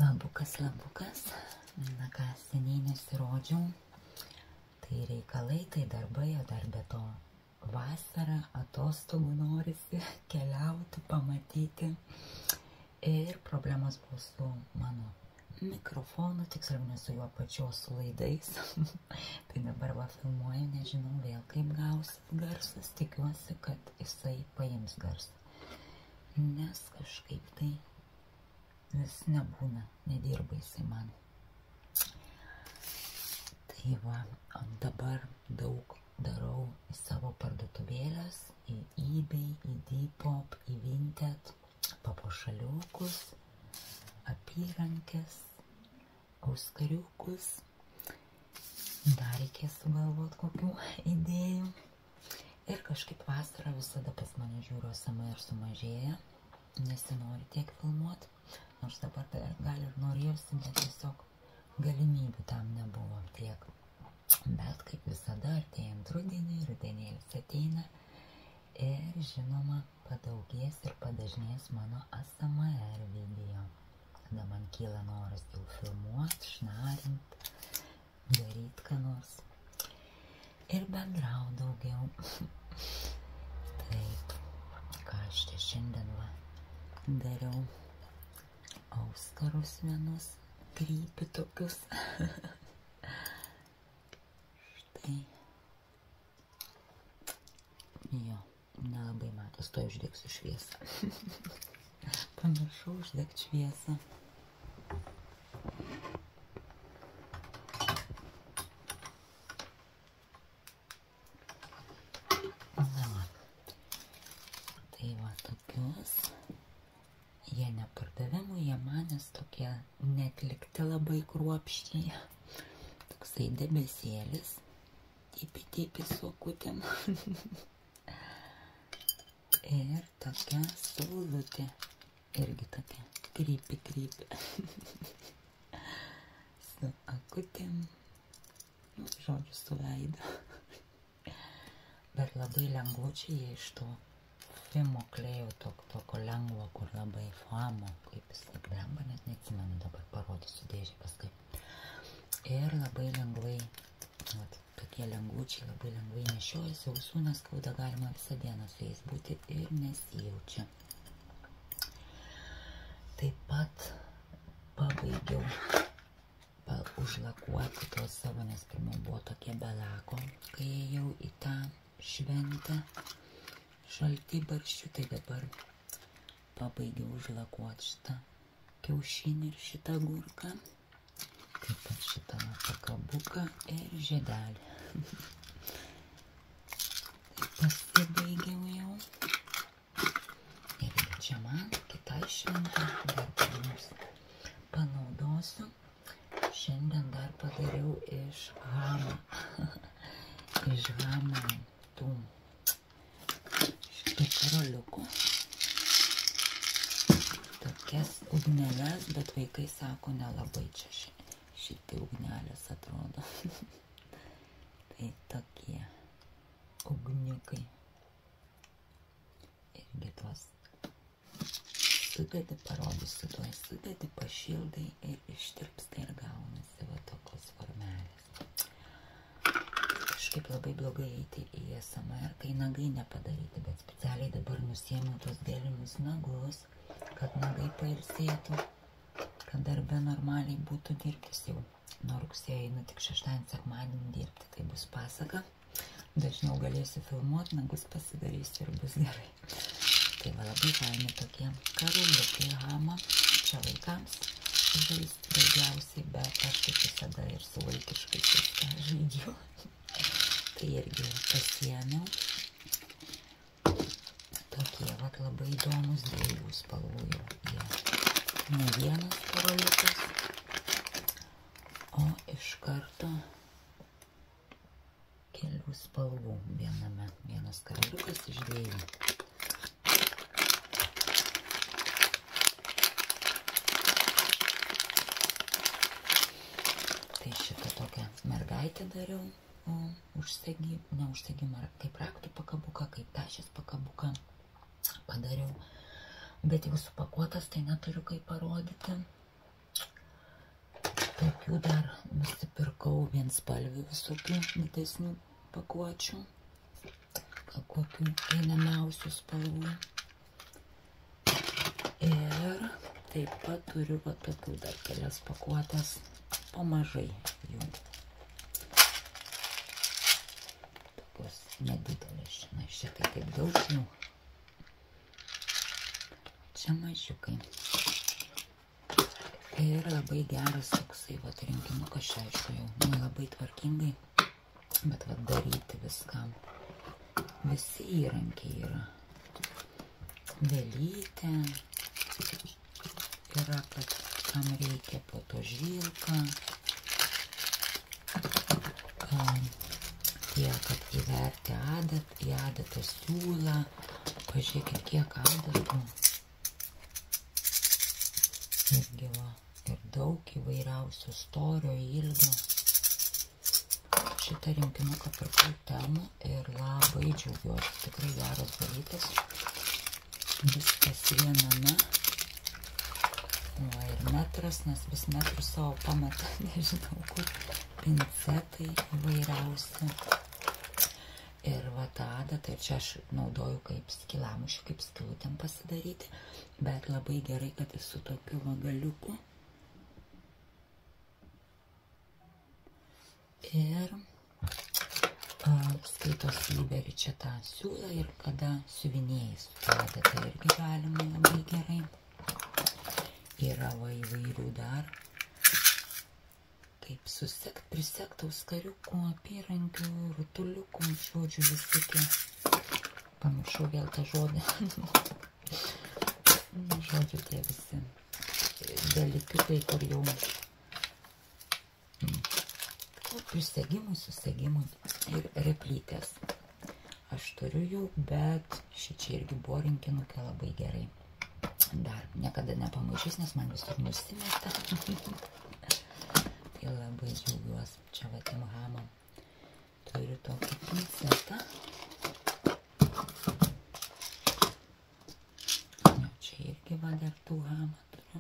Labukas. Na ką, seniai nesirodžiau. Tai reikalai, tai darbai, o dar be to vasara, atostogų norisi keliauti, pamatyti. Ir problemos buvo su mano mikrofonu, tiksliau ne su juo pačios su laidais. Tai dabar va filmuoju, nežinau vėl kaip gausis garsas. Tikiuosi, kad jisai paims garsą. Nes kažkaip tai vis nebūna, nedirba jisai man. Tai va, dabar daug darau į savo parduotuvėlės, į eBay, į Depop, į Vinted, papuošaliukus, apyrankes, auskariukus. Dar reikės sugalvoti kokių idėjų. Ir kažkaip vasarą visada pas mane žiūriu ASMR sumažėja, nesinori tiek filmuoti. Nors dabar gal ir norėjusi, bet tiesiog galimybių tam nebuvo tiek. Bet kaip visada, artėjant rudenį, rudenėlis ateina ir žinoma padaugės ir padažnės mano ASMR video. Tada man kyla noras jau filmuoti, šnarint, daryti ką nors ir bendrauti daugiau. Taip, ką aš čia šiandien va dariau. Auskarus vienus, krypi tokius. Štai. Jo, nelabai matos, to uždegsiu šviesą. Pamiršau uždegti šviesą. Na va. Tai va tokius. Jie nepardavimų, jie manęs tokie netlikti labai kruopščiai. Toksai debesėlis. Typi su akutėm. Ir tokia saulutė. Irgi tokia krypi. Su akutėm. Žodžiu, su veidu. Bet labai lengvučiai jie iš to Fimo klėjo tokio lengvo, kur labai Famo, kaip jis tik lengva, net neatsimenu, dabar parodysiu dėžį paskui. Ir labai lengvai, tokie lengvučiai labai lengvai nešiojasi, ausų neskauda, galima visą dieną su jais būti ir nesijaučia. Taip pat pabaigiau užlakuoti tuos savo, nes pirmiau buvo tokie be lako, kai ėjau į tą šventę. Šaltibarščių, tai dabar pabaigiau užlakuoti šitą kiaušinį ir šitą agurką. Taip pat šitą pakabuką ir žiedelį. Tai pasibaigiau jau. Ir čia man kitai šventė dar nors panaudosiu. Šiandien dar padariau iš hamo. Iš hamo tų karoliukų. Tokias ugneles, bet vaikai sako, nelabai čia šitai ugnelės atrodo. Tai tokie ugniukai. Irgi tuos sudedi, parodysiu, tuos sudedi, pašildai ir ištirpsta ir gaunasi va tokios formelės. Kažkaip labai blogai eiti į ASMR, kai nagai nepadaryti, bet specialiai dabar nusiėmiau tos gėlimus nagus, kad nagai pailsėtų, kad darbe normaliai būtų dirbtis jau. Nuo rugsėjo einu tik šeštadienį, sekmadienį dirbti, tai bus pasaka. Dažniau galėsiu filmuoti, nagus pasidarysiu ir bus gerai. Tai va labai faini tokie karoliukai hamo, čia vaikams žaisti daugiausiai, bet aš kaip visada ir su vaikiškais viską žaidžiu. Tai irgi pasiėmiau. Tokie vat labai įdomus dviejų spalvų jau jie. Ne vienas karoliukas, o iš karto kelių spalvų viename. Vienas karoliukas iš dviejų. Tai šitą tokią mergaitę dariau. Neužsegimą, kaip raktų pakabuką, kaip tašės pakabuką padariau. Bet jau supakuotas, tai neturiu kaip parodyti. Tokių dar nusipirkau vienspalvių visokių didesnių pakuočių. Kokių einamiausių spalvų. Ir taip pat turiu va tokių dar kelias pakuotės, pamažai jų. Tokios nedidelės, na, šitai taip daug jų. Čia mažiukai. Ir labai geras toksai, va, rinkinukas, čia aišku jau nelabai tvarkingai, bet va daryti viskam. Visi įrankiai yra. Vėlytė. Yra, kad kam reikia, po to žilka. Tie, kad įverti į adatą siūlą. Pažiūrėkit, kiek adatų. Irgi va, ir daug įvairiausių storio, ilgio. Šitą rinkinuką pirkau Temu ir labai džiaugiuosi. Tikrai geras dalykas. Viskas viename. Va, ir metras, nes vis metrus savo pamatą, nežinau kur. Pincetai įvairiausi. Ir va tą adatą, ir čia aš naudoju kaip skilamušių, kaip skilutėm pasidaryti. Bet labai gerai, kad jis su tokiu vagaliuku. Ir skaitos įveri čia tą siūlą ir kada siuvinėjai su tą adatą irgi galima labai gerai. Yra va įvairių dar. Taip susekt, prisekt auskariukų, apyrankių, rutuliukų, žodžiu visokie. Pamiršau vėl tą žodį. Žodžiu tie visi dalykiukai, kur jau prisegimui, susegimui ir replytės. Aš turiu jų, bet šičia irgi buvo rinkinukė labai gerai. Dar niekada nepamaišys, nes man visur nusimeta. Tai labai džiaugiuosi. Čia va Timhama. Turiu tokį pincetą. Čia irgi va dar Tuhama turiu.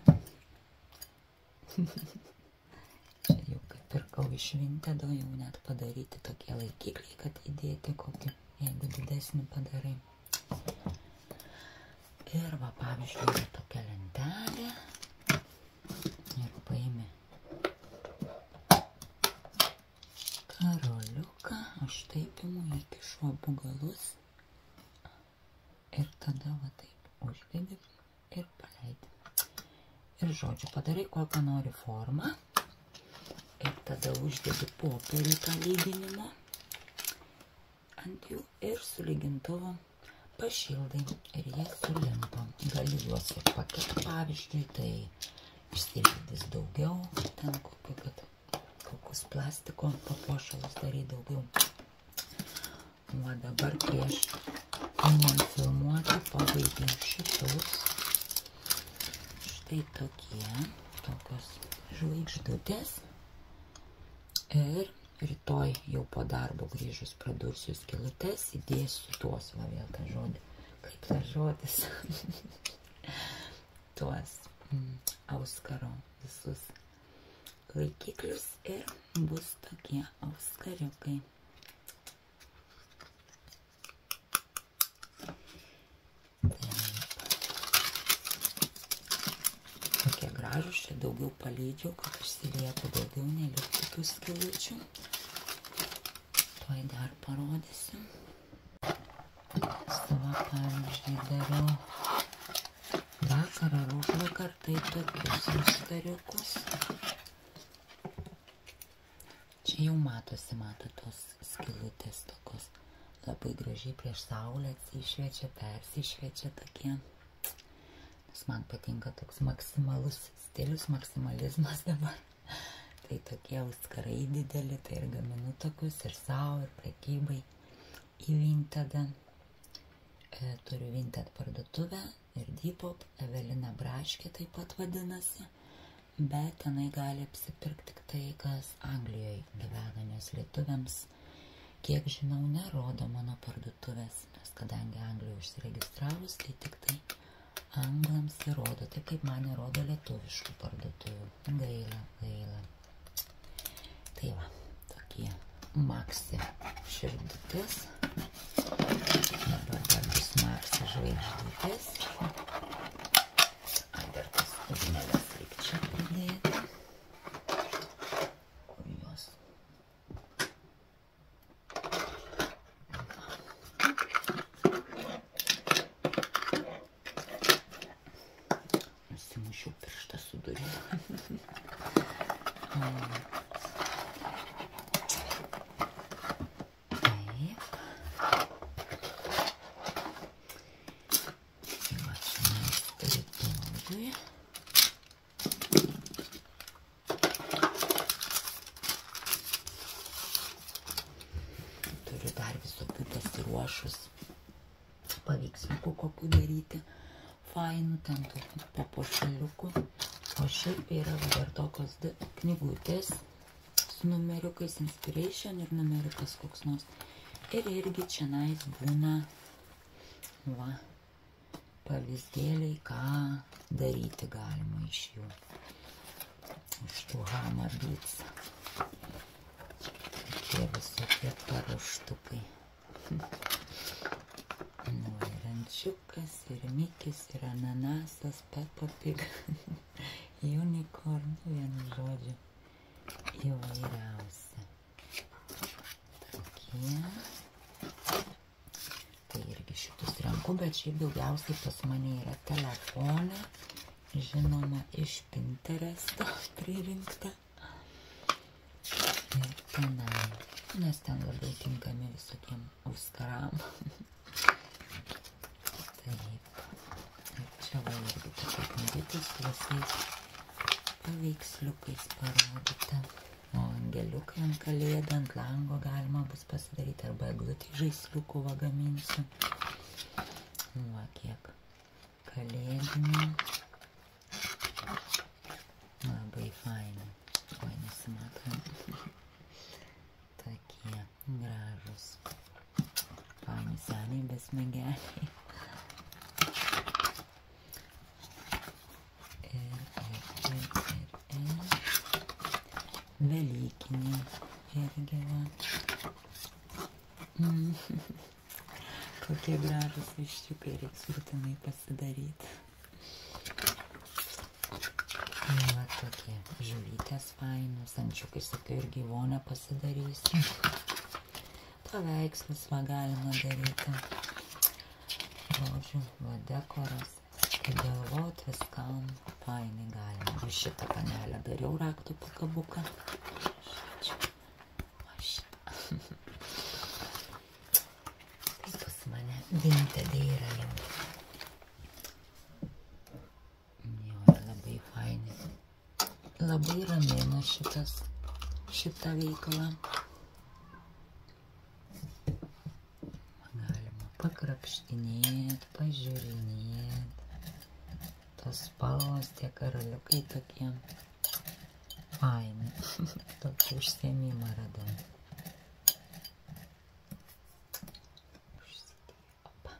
Čia jau kaip pirkau iš Vintedo, jau net padaryti tokie laikikliai, kad įdėti kokį, jeigu didesnį padarai. Ir va, pavyzdžiui, yra tokia lentelė. Ir paimi karoliuką, aš taip imu, įkišu abu galus. Ir tada va taip uždedi ir paleidi. Ir žodžiu, padarai kokią nori formą. Ir tada uždedi popierių tą lyginimo ant jų ir su lygintuvu pašildai ir jie sulimpa. Gali juos ir pakepti, pavyzdžiui, tai išsilydys daugiau, ten kokius plastiko papuošalus darai daugiau. O dabar prieš einant filmuoti pabaigiu šitus. Štai tokios žvaigždutės. Ir rytoj jau po darbo grįžus pradursiu skilutes, įdėsiu tuos, va vėl tą žodį, kaip tas žodis, tuos auskaro visus laikiklius ir bus tokie auskariukai. Tokie gražus, čia daugiau palydžiau, kad išsilietų daugiau, neliktų tų skilučių. Tuoj dar parodysiu. Savo, pavyzdžiui, dariau vakar ar užvakar, tai tokius auskariukus. Čia jau matosi, tos skilutės tokios labai gražiai prieš saulę atsišviečia, persišviečia tokie. Nes man patinka toks maksimalus stilius, maksimalizmas dabar. Tai tokie auskarai dideli, tai ir gaminu tokius, ir savo, ir prekybai į Vintedą. Turiu Vinted parduotuvę ir Depop, Evelina Braškė taip pat vadinasi. Bet tenai gali apsipirkti tik tai, kas Anglijoje gyvena, nes lietuviams, kiek žinau, nerodo mano parduotuvės. Nes kadangi Anglijoje užsiregistravus, tai tik tai anglams įrodo, taip kaip man įrodo lietuviškų parduotuvių. Gaila. Tai va, tokie Maxi širdutės. Dabar dar bus Maxi žvaigždutės. Dar tas ugnelės reik čia pridėti. Kur jos? Nusimušiau pirštą su durim. Turiu dar visokių pasiruošus paveiksliukų kokių daryti, fainų, ten tų papuošaliukų. O šiaip yra dar tokios knygutės su numeriukais, Inspiration ir numeriukas koks nors. Ir irgi čianais būna va, pavyzdėliai, ką daryti galima iš jų. Iš tų Hama Beats. Tie visokie paruoštukai. Nu, ir ančiukas, ir Mikis, ir ananasas, Peppa Pig, unicorn, vienu žodžiu, įvairiausia. Tokie. Tai irgi šitus renku, bet šiaip daugiausiai pas mane yra telefone, žinoma, iš Pinteresto pririnkta. Ir tenai, nes ten labai tinkami visokiem auskaram. Taip. Ir čia va irgi tokia knygutė su visais paveiksliukais parodyta. O angeliukai ant kalėdų, ant lango galima bus pasidaryti, arba eglutį žaisliukų va gaminsiu. Va kiek kalėdinių. Labai faini. Oi, nesimatom. Tokie gražus. Faini seniai besmegeliai. Velykiniai irgi va. Kokie gražus viščiukai, reiks būtinai pasidaryti. Va tokie žuvytės fainos, ančiukai sakiau irgi vonę pasidarysiu. Paveikslus va galima daryti. Žodžiu, va dekoras. Kai galvot viskam fainai galima. Va šitą panelę dariau raktų pakabuką. Va šitą. Tai pas mane vintage yra jau. Jo, labai fainai. Labai ramina šitą veiklą. Galima pakrapštinėti, pažiūrinėti. Tos spalvos, tie karaliukai tokie faini. Tokį užsiėmimą radau. Opa.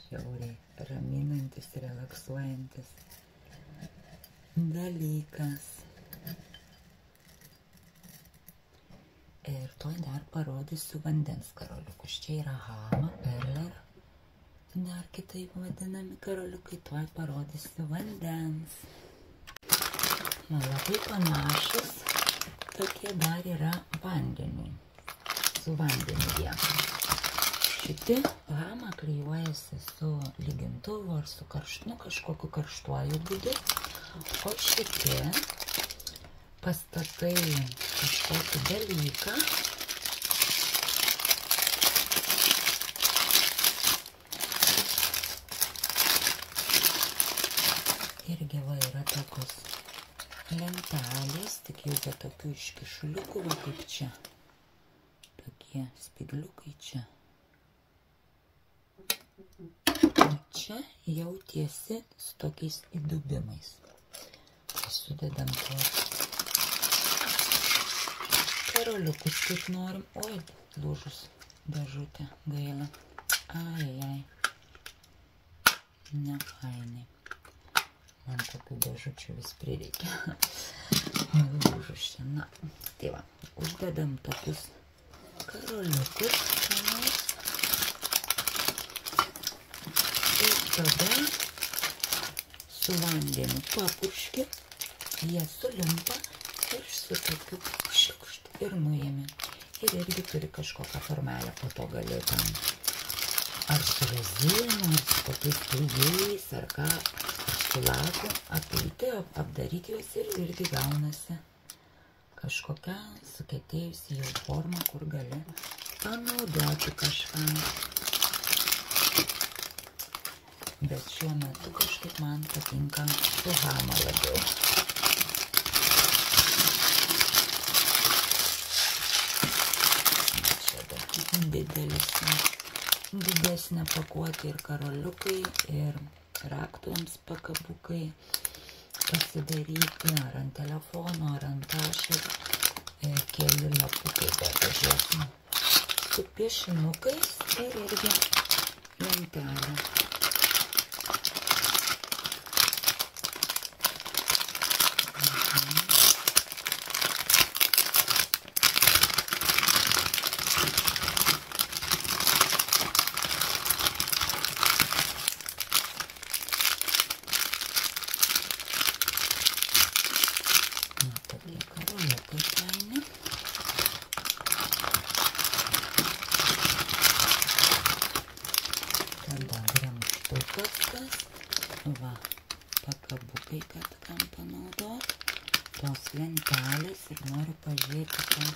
Žiauriai raminantis, relaksuojantis dalykas. Ir tuoj dar parodysiu vandens karoliukus. Čia yra Hama, Perler, dar kitaip vadinami karoliukai. Tuoj parodysiu vandens. Labai panašus tokie dar yra vandeniui. Su vandeniu jie. Šiti Hama klijuojasi su lygintuvu ar su kažkokiu karštuoju būdu. O šitie pastatai kažkokį dalyką. Irgi va yra tokios lentelės, tik jau be tokių iškišuliukų, va kaip čia. Tokie spigliukai čia. O čia jau tiesi su tokiais įdubimais. Sudedam tuos karoliukus, kaip norim. Oi, lūžus. dėžutė, gaila. Ai. Nefainai. Man tokių dėžučių vis prireikia. Lūžus čia. Na, tai va, uždedam tokius karoliukus. Ir tada su vandeniu papurški, jie sulimpa ir su tokiu šiukšt ir nuėmė. Ir irgi turi kažkokią formelę, po to gali tam ar su rezinu, ar su kokiais klijais, ar ką, ar su laku apeiti, apdaryti juos ir irgi gaunasi kažkokia sukietėjusi jau forma, kur gali panaudoti kažką. Bet šiuo metu kažkaip man patinka su hama labiau. Čia dar didesnė pakuotė ir karoliukai, ir raktuams pakabukai pasidaryti, ar ant telefono, ar ant tašės, keli lapukai, bet pažiūrėsim, su piešinukais ir irgi lentelė. Va, pakabukai, kad kam panaudot, tos lentelės ir noriu pažiūrėti,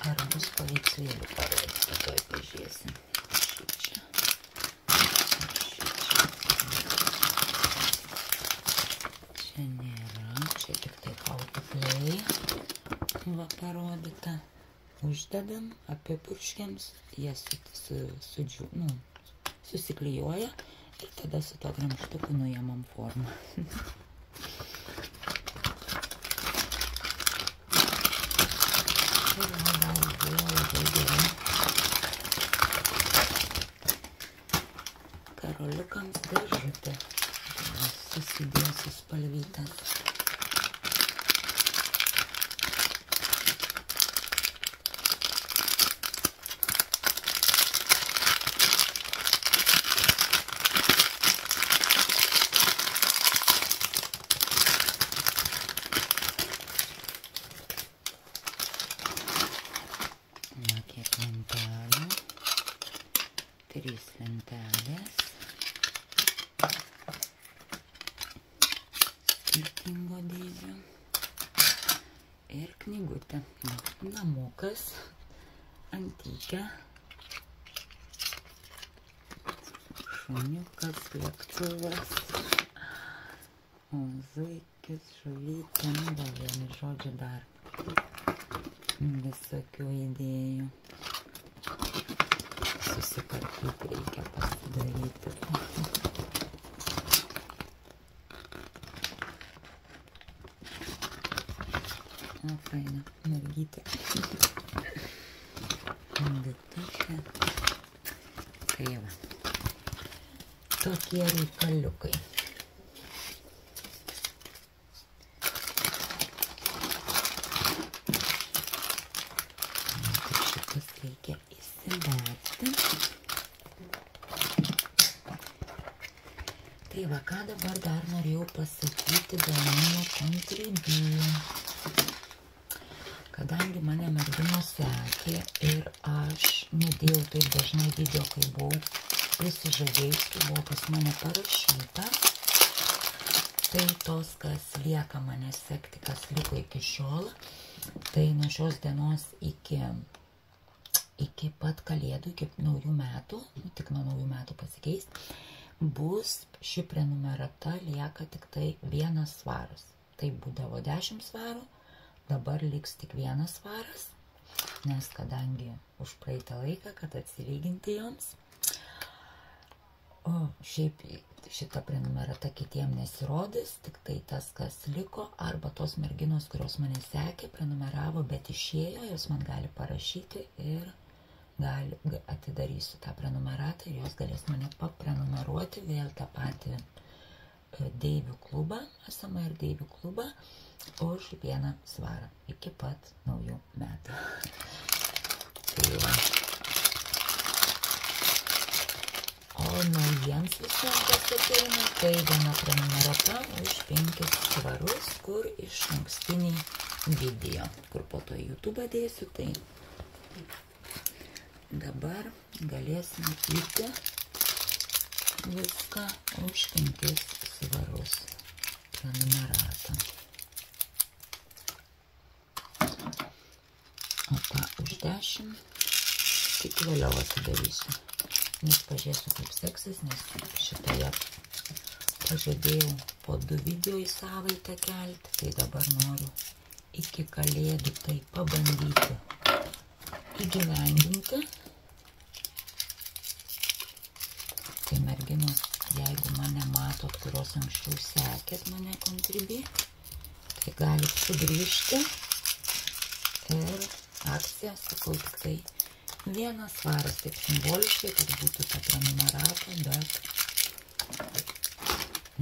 ar bus paveikslėlių parodyti, toj pažiūrėsim. Šičia. Čia nėra, čia tik tai autoplay, va parodyta. Uždedam, apipurškiams, jie susiklijuoja. Ir tada su to gramštuku nuėmam formą. Labai gerai. Karoliukams dėžutė. Susidėsiu spalvytas. Lentelių, 3 lentelės, skirtingo dydžio ir knygutė, namukas, antykę, šuniukas, lėktuvas, zuikis, žuvytė, vienu žodžiu dar visokių idėjų. Susikarpyti reikia pasidaryti. O, faina, mergytė. Ditutė. Tai va. Tokie reikaliukai. Reikia įsiverti. Tai va, ką dabar dar norėjau pasakyti dėl mano kontribijų. Kadangi mane merginos sekė ir aš nedėjau taip dažnai video, kai buvau prisižadėjus, kai buvo pas mane parašyta, tai tos, kas lieka mane sekti, kas liko iki šiol, tai nuo šios dienos iki pat kalėdų, iki naujų metų, tik nuo naujų metų pasikeis, bus ši prenumerata lieka tik tai 1 svaras. Tai būdavo 10 svarų, dabar liks tik 1 svaras, nes kadangi už praeitą laiką, kad atsilyginti joms, o šiaip šita prenumerata kitiem nesirodys, tik tai tas, kas liko, arba tos merginos, kurios mane sekė, prenumeravo, bet išėjo, jos man gali parašyti ir atidarysiu tą prenumeratą ir jos galės mane paprenumeruoti vėl tą patį deivių klubą, ASMR deivių klubą, už 1 svarą iki pat naujų metų. Tai va. O naujiems visiems, kas ateina, tai viena prenumerata už 5 svarus, kur iš ankstiniai video, kur po to YouTube dėsiu, tai dabar galėsim matyti viską už 5 svarus prenumeratą. O tą už 10 tik vėliau atidarysiu. Nes pažiūrėsiu, kaip seksis, nes šitoje pažadėjau po 2 video į savaitę kelti, tai dabar noriu iki kalėdų tai pabandyti įgyvendinti. Tai merginos, jeigu mane matot, kurios anksčiau sekėt mane Contribui, tai galit sugrįžti ir akcija, sakau, tik tai 1 svaras, taip simboliškai, kad būtų ta prenumerata, bet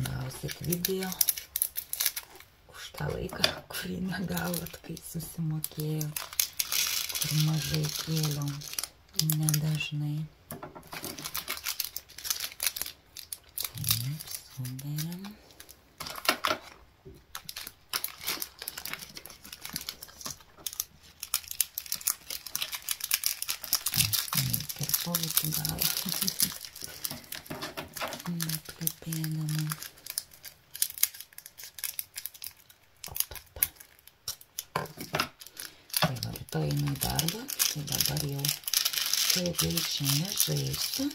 gausit video už tą laiką, kurį negavot, kai susimokėjau, kur mažai kėliau, nedažnai. Taip, suderiam. Iki galo. Neplėpėdama. Tai va, rytoj einu į darbą, tai dabar jau taip ilčiai nežaisiu.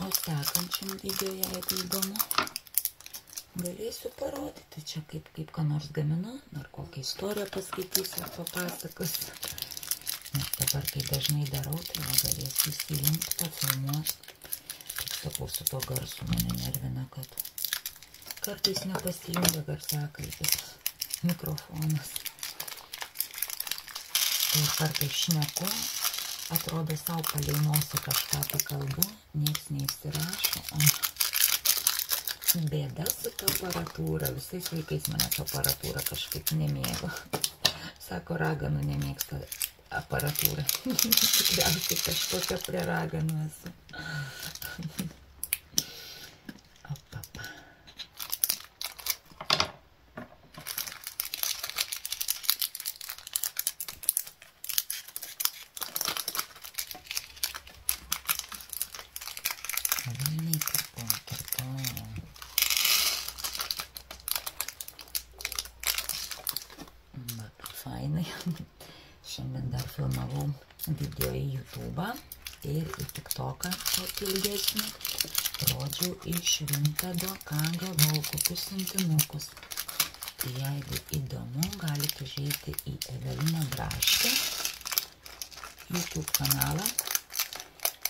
O sekančiam video, jeigu įdomu, galėsiu parodyti čia, kaip ką nors gaminu, ar kokią istoriją paskaitysiu ar papasakosiu. Nes dabar, kai dažnai darau, tai galėsiu įsijungti, pafilmuoti. Kaip sakau, su to garsu mane nervina, kad kartais nepasijungia garsiakalbis, mikrofonas. Ir kartais šneku, atrodo savo palei nosį kažką tai kalbu, nieks neįsirašo, o bėda su ta aparatūra. Visais laikais manęs aparatūra kažkaip nemėgo. Sako, raganų nemėgsta aparatūrą. Tikriausiai kažkokia prie raganų esu. Opapa. Avaliniai kirpo. Va, fainai. Šiandien dar filmavau video į YouTube'ą ir į TikToką tokį ilgesnį. Rodžiau iš Vintedo, ką gavau, kokius sintinukus. Tai jeigu įdomu, galite užeiti į Eveliną Braškę YouTube kanalą.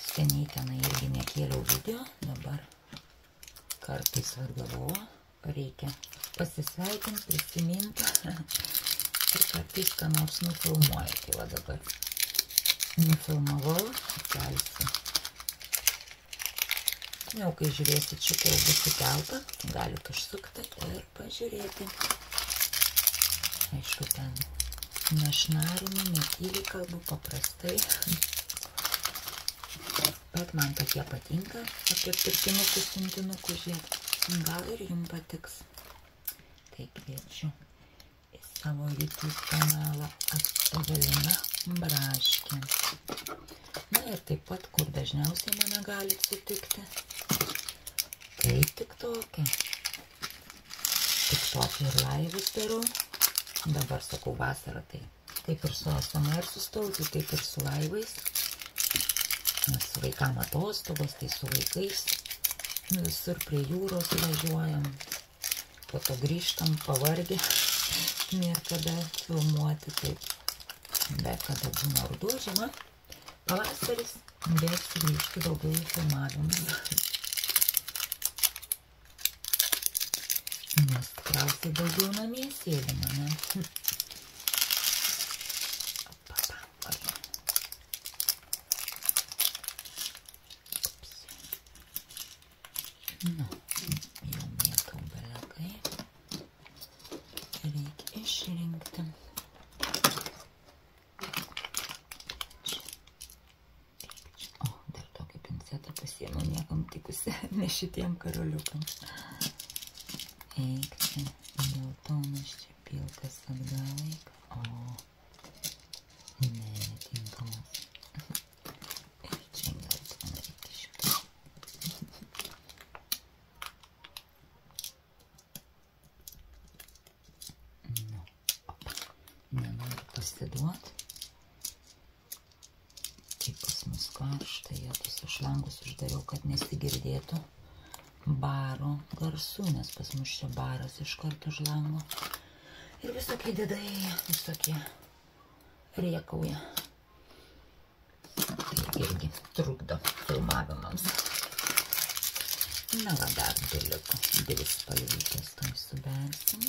Seniai tenai irgi nekėliau video, dabar kartais atgalvoju, reikia pasisveikinti, prisiminti. Ir kartais ką nors nufilmuoju. Tai va dabar nufilmavau, kelsiu. Jau kai žiūrėsit šitą jau bus įkelta, galite užsukti ir pažiūrėti. Aišku, ten nešnarinu, netyliai kalbu, paprastai. Bet man tokie patinka, apie pirkinukus, sintinukus žiūrėti. Gal ir jums patiks. Tai kviečiu savo YouTube kanalą Evelina Braškė. Na ir taip pat, kur dažniausiai mane galite sutikti, tai TikTok'e. TikTok'e ir laivus darau. Dabar sakau vasarą, tai kaip ir su ASMR sustojau, tai taip ir su laivais. Nes vaikam atostogos, tai su vaikais. Visur prie jūros važiuojam. Po to grįžtam pavargę. Nėra kada filmuoti, taip. Bet kada būna ruduo, žiema, pavasaris, bet sugrįžti daugiau į filmavimus. Nes tikriausiai daugiau namie sėdima, ne? ne šitiem karoliukams. Eik čia, geltonas čia pilkas atgal eik. O, ne, netinkamas. Ir čia geltoną reikia šitą. Nu, opa, nenoriu pasiduot. Kaip pas mus karšta, jie visus šlangus uždariau, kad nesigirdėtų baro garsų, nes pas mus čia baras iš karto už lango. Ir visokie dėdai, visokie riekauja. Tai irgi trukdo filmavimams. Na va, dar liko 2 spalvytės, tai subersim.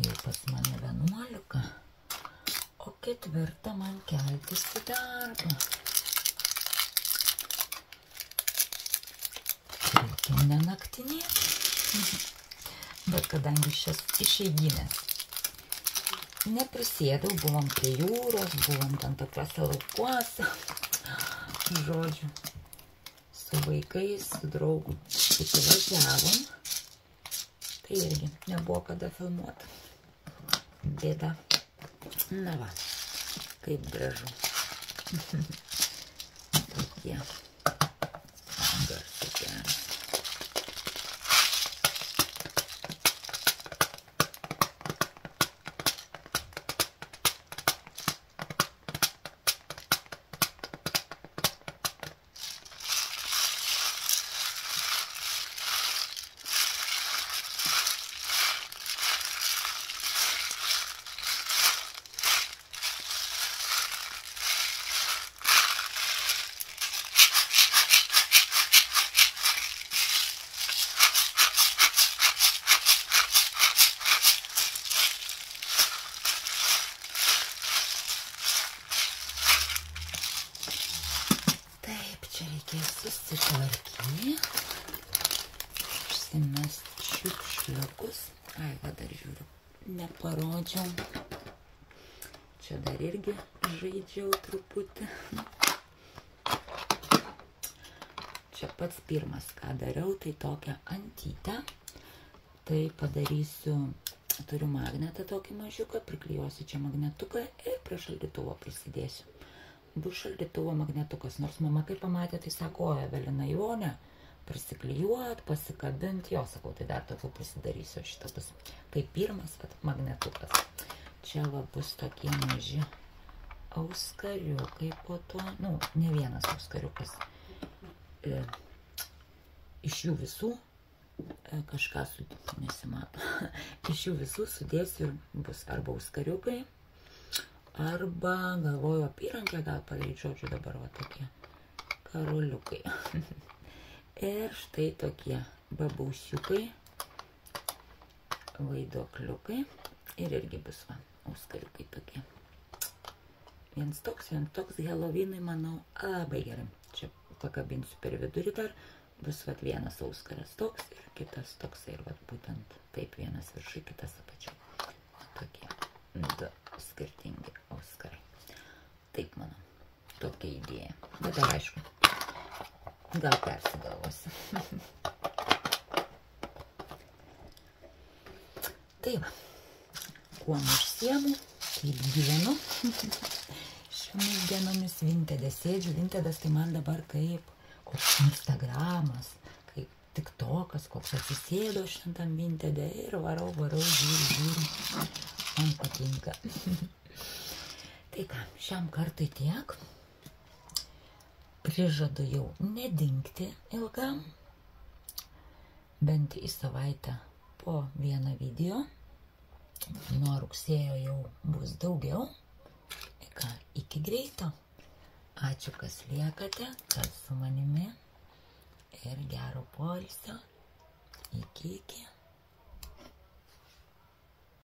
Jau pas mane 11, o 4 man keltis į darbą. Reikia nenaktinėti, bet kadangi šias išeiginės neprisėdau, buvom prie jūros, buvom ten tokiuose laukuose, žodžiu, su vaikais, su draugu susivažiavom, tai irgi nebuvo kada filmuoti. Bėda. Na va, kaip gražu. Tokie garsai geras. Susitvarkyti, išsimest šiukšliukus. Ai, va dar žiūriu, neparodžiau. Čia dar irgi žaidžiau truputį. Čia pats pirmas, ką dariau, tai tokią antytę. Tai padarysiu, turiu magnetą tokį mažiuką, priklijuosiu čia magnetuką ir prie šaldytuvo prisidėsiu. Bus šaldytuvo magnetukas, nors mama kaip pamatė, tai sako, o Evelina Jonė, prisiklijuot, pasikabint, jo, sakau, tai dar tokių prisidarysiu, šitą bus kaip pirmas magnetukas. Čia va bus tokie maži auskariukai po to, nu, ne vienas auskariukas, iš jų visų, kažką nesimato, iš jų visų sudėsiu ir bus arba auskariukai, arba galvoju apyrankę gal padaryti, žodžiu, dabar va tokie karoliukai. Ir štai tokie babausiukai, vaiduokliukai ir irgi bus va, auskariukai tokie. Viens toks Halloweenai, manau, labai gerai. Čia pakabinsiu per vidurį dar, bus va vienas auskaras toks ir kitas toks ir va būtent taip vienas viršui, kitas apačiau. Tokie 2 skirtingi auskarai. Taip, manau, tokia idėja. Bet dar aišku, gal persigalvosiu. Tai va, kuo užsiemu, kaip gyvenu. Šiomis dienomis Vintede sėdžiu. Vintedas tai man dabar kaip koks Instagramas, kaip TikTokas, koks atsisėdo šiandien Vintede ir varau, žiūriu. Man patinka. Tai ką, šiam kartui tiek. Prižadu jau nedingti ilgam. Bent į savaitę po vieną video. Nuo rugsėjo jau bus daugiau. Ir ką, iki greito. Ačiū, kas liekate, kas su manimi. Ir gero poilsio. Iki.